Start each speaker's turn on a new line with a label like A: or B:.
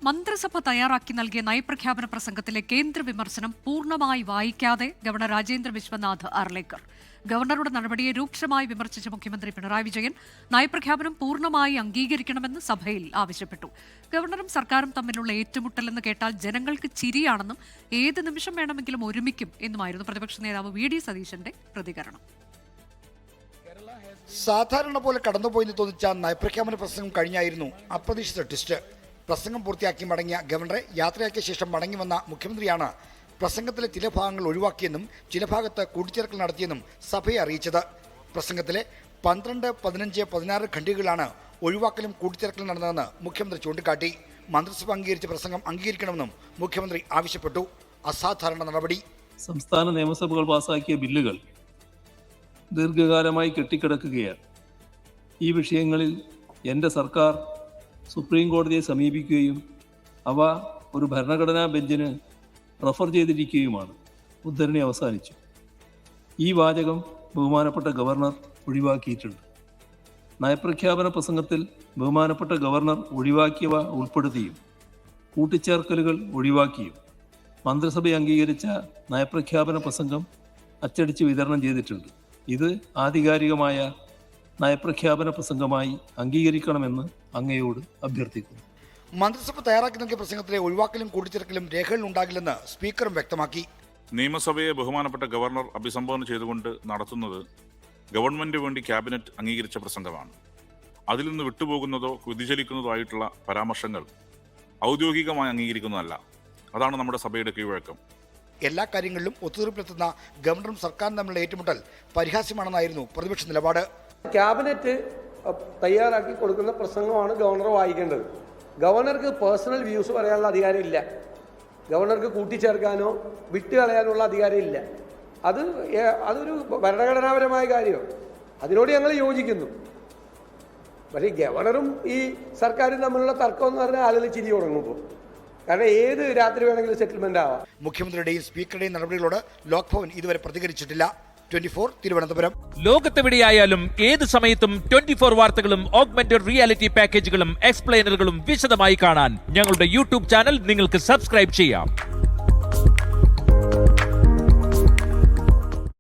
A: മന്ത്രിസഭ തയ്യാറാക്കി നൽകിയ നയപ്രഖ്യാപന പ്രസംഗത്തിലെ കേന്ദ്ര വിമർശനം പൂർണ്ണമായി വായിക്കാതെ ഗവർണർ രാജേന്ദ്ര വിശ്വനാഥ് അർലേക്കർ. ഗവർണറുടെ നടപടിയെ രൂക്ഷമായി വിമർശിച്ച മുഖ്യമന്ത്രി പിണറായി വിജയൻ നയപ്രഖ്യാപനം പൂർണ്ണമായി അംഗീകരിക്കണമെന്ന് സഭയിൽ ആവശ്യപ്പെട്ടു. ഗവർണറും സർക്കാരും തമ്മിലുള്ള ഏറ്റുമുട്ടലെന്ന് കേട്ടാൽ ജനങ്ങൾക്ക് ചിരിയാണെന്നും ഏത് നിമിഷം വേണമെങ്കിലും ഒരുമിക്കും എന്നുമായിരുന്നു പ്രതിപക്ഷ നേതാവ് വി ഡി സതീശന്റെ പ്രതികരണം.
B: സാധാരണ പോലെ കടന്നുപോയെന്ന് തോന്നിച്ച നയപ്രഖ്യാപന പ്രസംഗം കഴിഞ്ഞായിരുന്നു അപ്രതീക്ഷിത ട്വിസ്റ്റ്. പ്രസംഗം പൂർത്തിയാക്കി മടങ്ങിയ ഗവർണറെ യാത്രയാക്കിയ ശേഷം മടങ്ങി വന്ന മുഖ്യമന്ത്രിയാണ് പ്രസംഗത്തിലെ ചില ഭാഗങ്ങൾ ഒഴിവാക്കിയെന്നും ചില ഭാഗത്ത് കൂട്ടിച്ചേർക്കൽ നടത്തിയെന്നും സഭയെ അറിയിച്ചത്. പ്രസംഗത്തിലെ 12, 15, 16 ഖണ്ഡികകളാണ് ഒഴിവാക്കലും കൂട്ടിച്ചേർക്കലും നടന്നതെന്ന് മുഖ്യമന്ത്രി ചൂണ്ടിക്കാട്ടി. മന്ത്രിസഭ അംഗീകരിച്ച പ്രസംഗം അംഗീകരിക്കണമെന്നും മുഖ്യമന്ത്രി ആവശ്യപ്പെട്ടു. അസാധാരണ നടപടി.
C: സംസ്ഥാന നിയമസഭകൾ പാസാക്കിയ ബില്ലുകൾ ദീർഘകാലമായി കെട്ടിക്കിടക്കുകയാണ്. ഈ വിഷയങ്ങളിൽ എൻ്റെ സർക്കാർ സുപ്രീം കോടതിയെ സമീപിക്കുകയും അവ ഒരു ഭരണഘടനാ ബെഞ്ചിന് റഫർ ചെയ്തിരിക്കുകയുമാണ്. ഉദ്ധരണി അവസാനിച്ചു. ഈ വാചകം ബഹുമാനപ്പെട്ട ഗവർണർ ഒഴിവാക്കിയിട്ടുണ്ട്. നയപ്രഖ്യാപന പ്രസംഗത്തിൽ ബഹുമാനപ്പെട്ട ഗവർണർ ഒഴിവാക്കിയവ ഉൾപ്പെടുത്തിയും കൂട്ടിച്ചേർക്കലുകൾ ഒഴിവാക്കിയും മന്ത്രിസഭ അംഗീകരിച്ച നയപ്രഖ്യാപന പ്രസംഗം അച്ചടിച്ച് വിതരണം ചെയ്തിട്ടുണ്ട്. ഇത് ആധികാരികമായ നയപ്രഖ്യാപന പ്രസംഗമായി അംഗീകരിക്കണമെന്ന് അങ്ങയോട് അഭ്യർത്ഥിക്കുന്നു.
B: മന്ത്രിസഭ തയ്യാറാക്കി നൽകിയ പ്രസംഗത്തിലെ ഒഴിവാക്കലും കൂട്ടിച്ചേർക്കലും രേഖകളിൽ ഉണ്ടാകില്ലെന്ന് സ്പീക്കറും വ്യക്തമാക്കി.
D: നിയമസഭയെ ബഹുമാനപ്പെട്ട ഗവർണർ അഭിസംബോധന ചെയ്തുകൊണ്ട് നടത്തുന്നത് ഗവൺമെന്റ് വേണ്ടി ക്യാബിനറ്റ് അംഗീകരിച്ച പ്രസംഗമാണ്. അതിൽ നിന്ന് വിട്ടുപോകുന്നതോ വ്യതിചലിക്കുന്നതോ ആയിട്ടുള്ള പരാമർശങ്ങൾ ഔദ്യോഗികമായി അംഗീകരിക്കുന്നതല്ല. അതാണ് നമ്മുടെ സഭയുടെ കീഴ്വഴക്കം.
B: എല്ലാ കാര്യങ്ങളിലും ഒത്തുതീർപ്പിലെത്തുന്ന ഗവർണറും സർക്കാരും തമ്മിലുള്ള ഏറ്റുമുട്ടൽ പരിഹാസ്യമാണെന്നായിരുന്നു പ്രതിപക്ഷ നിലപാട്.
E: ക്യാബിനറ്റ് തയ്യാറാക്കി കൊടുക്കുന്ന പ്രസംഗമാണ് ഗവർണർ വായിക്കേണ്ടത്. ഗവർണർക്ക് പേഴ്സണൽ വ്യൂസ് പറയാനുള്ള അധികാരമില്ല. ഗവർണർക്ക് കൂട്ടിച്ചേർക്കാനോ വിട്ടുകളയാനുള്ള അധികാരമില്ല. അതൊരു ഭരണഘടനാപരമായ കാര്യമാണ്. അതിനോട് ഞങ്ങൾ യോജിക്കുന്നു. പക്ഷേ ഗവർണറും ഈ സർക്കാരും തമ്മിലുള്ള തർക്കം എന്ന് പറഞ്ഞാൽ ആളുകൾ ചിരി തുടങ്ങുമ്പോൾ, കാരണം ഏത് രാത്രി വേണമെങ്കിലും സെറ്റിൽമെന്റ് ആവാം.
B: മുഖ്യമന്ത്രിയുടെയും സ്പീക്കറുടെയും നടപടികളോട് ലോക്ഭവൻ ഇതുവരെ പ്രതികരിച്ചിട്ടില്ല. 24 തിരുവനന്തപുരം.
F: ലോകത്തെവിടെയായാലും ഏത് സമയത്തും 24 വാർത്തകളും ഓഗ്മെന്റഡ് റിയാലിറ്റി പാക്കേജുകളും എക്സ്പ്ലെയിനറുകളും വിശദമായി കാണാൻ ഞങ്ങളുടെ യൂട്യൂബ് ചാനൽ നിങ്ങൾക്ക് സബ്സ്ക്രൈബ് ചെയ്യാം.